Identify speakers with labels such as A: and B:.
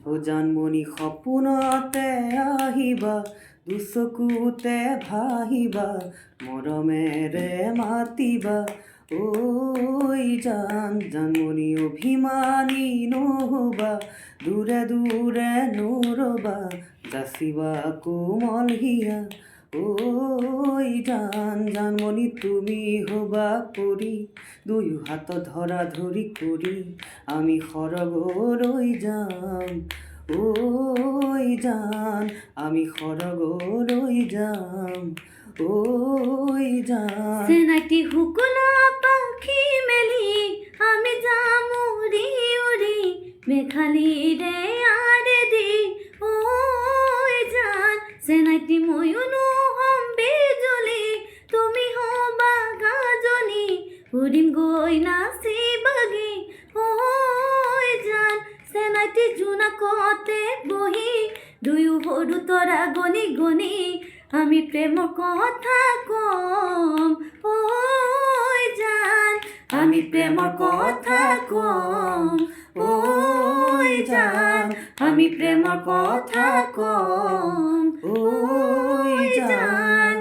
A: ও জানমনি সপোনতে আহিবা দুচকুতে ভাহিবা মৰমেৰে মাতিবা ঐ জানমনি অভিমানী নহবা দূৰে দূৰে নৰবা যাচিবা কোমল হিয়া ঐ জানমনি তুমি হবা পৰি দুয়ো হাত ধৰা ধৰি কৰি আমি সৰগলৈ যাম ঐ জান আমি সৰগলৈ যাম ঐ জান
B: চেনাইটি শুকুনা পাখি মেলি আমি যাম উৰি উৰি মেঘালীৰে আৰে দি ঐ জান চেনাইটি ময়ো নহম বিজুলি তুমি হবা গাজনি উৰিম গৈ নাচি বাগি ঐ জান চেনাইটি জোনাকতে বহি দুয়ো সৰু তৰা গণি গণি আমি প্ৰেমৰ কথা কম ঐ জান আমি প্ৰেমৰ কথা কম ঐ জান আমি প্ৰেমৰ কথা কম ঐ জান